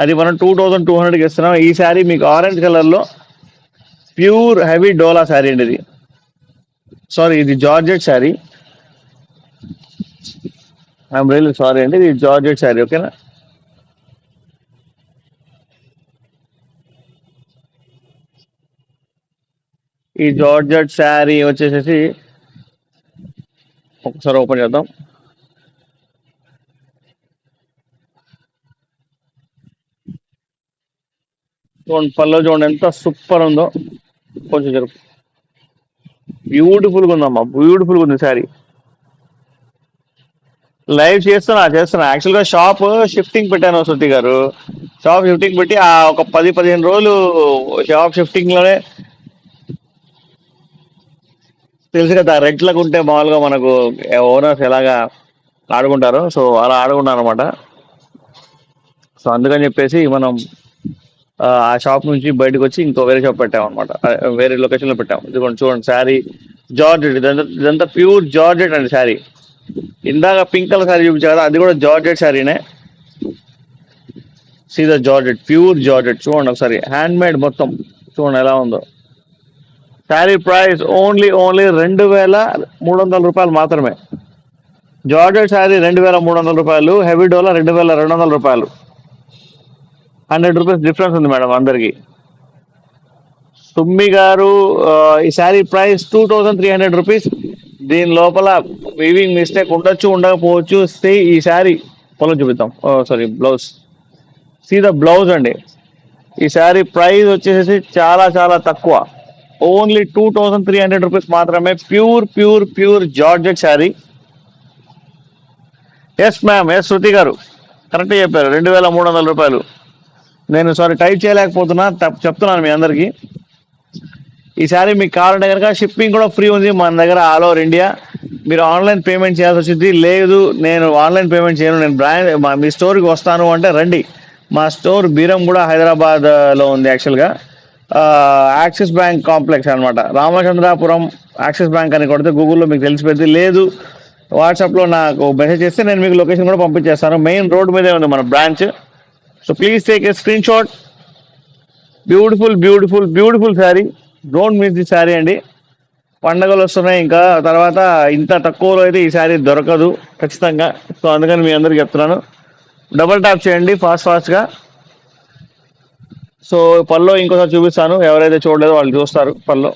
అది మనం 2200కి ఇస్తున్నాం. ఈ శారీ మీకు ఆరెంజ్ కలర్ లో ప్యూర్ హెవీ డోలా శారీ అండి. ఇది సారీ, ఇది georgette sari. I'm really sorry అండి, ఇది జార్జెట్ శారీ. ఓకేనా? ఈ జార్జెట్ శారీ వచ్చేసేసి ఒకసారి ఓపెన్ చేద్దాం. చూడండి, పళ్ళు చూడండి ఎంత సూపర్ ఉందో. కొంచెం జరుపు. బ్యూటిఫుల్గా ఉందమ్మా, బ్యూటిఫుల్గా ఉంది శారీ. లైవ్ చేస్తున్నా యాక్చువల్గా షాప్ షిఫ్టింగ్ పెట్టాను శృతి గారు. షాప్ షిఫ్టింగ్ పెట్టి ఆ ఒక 10-15 రోజులు షాప్ షిఫ్టింగ్ లోనే తెలుసు కదా, రెంట్లకు ఉంటే మామూలుగా మనకు ఓనర్స్ ఎలాగా ఆడుకుంటారు, సో అలా ఆడుకున్నాను అనమాట. సో అందుకని చెప్పేసి మనం ఆ షాప్ నుంచి బయటకు వచ్చి ఇంకో వేరే షాప్ పెట్టాం అనమాట, వేరే లొకేషన్ లో పెట్టాం. ఇదిగోండి చూడండి శారీ జార్జెట్, ఇదంతా ప్యూర్ జార్జెట్ అండి శారీ. ఇందాక పింక్ కలర్ శారీ చూపించారు కదా, అది కూడా జార్జెట్ శారీనే. సీదా జార్జెట్, ప్యూర్ జార్జెట్. చూడండి ఒకసారి, హ్యాండ్ మేడ్ మొత్తం. చూడండి ఎలా ఉందో. శారీ ప్రైస్ ఓన్లీ 2300 రూపాయలు మాత్రమే. జార్జెట్ శారీ 2300 రూపాయలు, హెవీ డోలా 2200 రూపాయలు. 100 రూపీస్ డిఫరెన్స్ ఉంది మేడం అందరికి. సుమ్మి గారు, ఈ శారీ ప్రైస్ 2300 రూపీస్. దీని లోపల వీవింగ్ మిస్టేక్ ఉండొచ్చు, ఉండకపోవచ్చు. ఈ శారీ పొలం చూపిద్దాం. Sorry, blouse. See the blouse అండి. ఈ శారీ ప్రైస్ వచ్చేసి చాలా చాలా తక్కువ, ఓన్లీ 2300 రూపీస్ మాత్రమే. Pure pure pure georgette sari. Yes ma'am, yes Shruti గారు కరెక్ట్ చెప్పారు, 2300 రూపాయలు. నేను సారీ టైప్ చేయలేకపోతున్నా, చెప్తున్నాను మీ అందరికి. ఈ శారీ మీకు కావాలంటే కనుక షిప్పింగ్ కూడా ఫ్రీ ఉంది మన దగ్గర, ఆల్ ఓవర్ ఇండియా. మీరు ఆన్లైన్ పేమెంట్ చేయాల్సి వచ్చింది. లేదు నేను ఆన్లైన్ పేమెంట్ చేయను, నేను మీ స్టోర్కి వస్తాను అంటే రండి. మా స్టోర్ బీరంగూడ హైదరాబాద్లో ఉంది. యాక్చువల్గా యాక్సిస్ బ్యాంక్ కాంప్లెక్స్ అనమాట, రామచంద్రాపురం యాక్సిస్ బ్యాంక్ అని కొడితే గూగుల్లో మీకు తెలిసిపోయింది. లేదు వాట్సాప్లో నాకు మెసేజ్ చేస్తే నేను మీకు లొకేషన్ కూడా పంపించేస్తాను. మెయిన్ రోడ్ మీదే ఉంది మన branch. So please take a screen shot. Beautiful beautiful beautiful sari, don't miss the sari అండి. పండగలు వస్తున్నాయి, ఇంకా తర్వాత ఇంత తక్కువలో అయితే ఈ శారీ దొరకదు ఖచ్చితంగా. సో అందుకని మీ అందరికి చెప్తున్నాను, డబుల్ ట్యాప్ చేయండి ఫాస్ట్గా. సో పల్లో ఇంకోసారి చూపిస్తాను, ఎవరైతే చూడలేదో వాళ్ళు చూస్తారు. పల్లో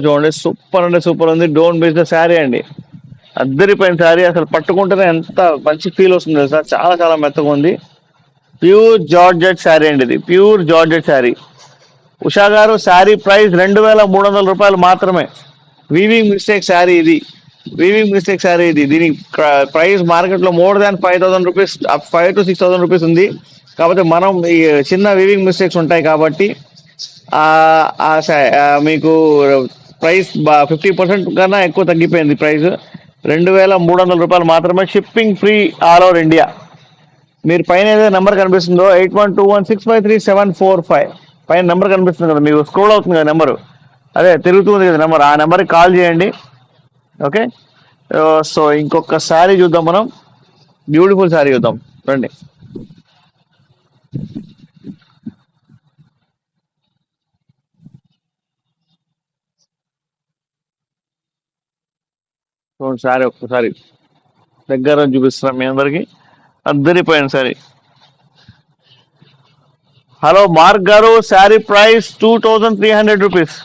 చూడండి, సూపర్ అంటే సూపర్ ఉంది. డోంట్ మిస్ ద శారీ అండి. అద్దరిపోయిన శారీ, అసలు పట్టుకుంటేనే ఎంత మంచి ఫీల్ వస్తుంది తెలుసా, చాలా చాలా మెత్తగా ఉంది. ప్యూర్ జార్జెట్ శారీ అండి, ఇది ప్యూర్ జార్జెట్ శారీ. ఉషా గారు, శారీ ప్రైస్ 2300 రూపాయలు మాత్రమే. వీవింగ్ మిస్టేక్ శారీ ఇది, వీవింగ్ మిస్టేక్ శారీ ఇది. దీని ప్రైస్ మార్కెట్లో more than 5000 rupees, 5,000 to 6,000 rupees ఉంది. కాకపోతే మనం ఈ చిన్న వీవింగ్ మిస్టేక్స్ ఉంటాయి కాబట్టి మీకు ప్రైస్ 50% కన్నా ఎక్కువ తగ్గిపోయింది ప్రైస్. 2300 రూపాయలు మాత్రమే, shipping free all over India. మీరు పైన ఏదైతే నెంబర్ కనిపిస్తుందో 8121653745 పైన నెంబర్ కనిపిస్తుంది కదా, మీకు స్క్రోల్ అవుతుంది కదా నెంబరు, అదే తిరుగుతుంది కదా నెంబర్, ఆ నెంబర్కి కాల్ చేయండి. ఓకే, సో ఇంకొక శారీ చూద్దాం మనం, బ్యూటిఫుల్ శారీ చూద్దాం రండి. శారీ ఒక్కసారి దగ్గర చూపిస్తున్నాం మీ అందరికి, అద్దరిపోయిన శారీ. హలో మార్క్ గారు, శారీ ప్రైస్ 2300 రూపీస్,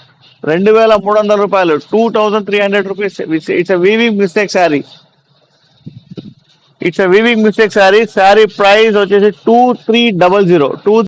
2300 రూపాయలు, 2300 rupees. It's a weaving mistake sari, it's a weaving mistake sari. Sari price వచ్చేసి 2300.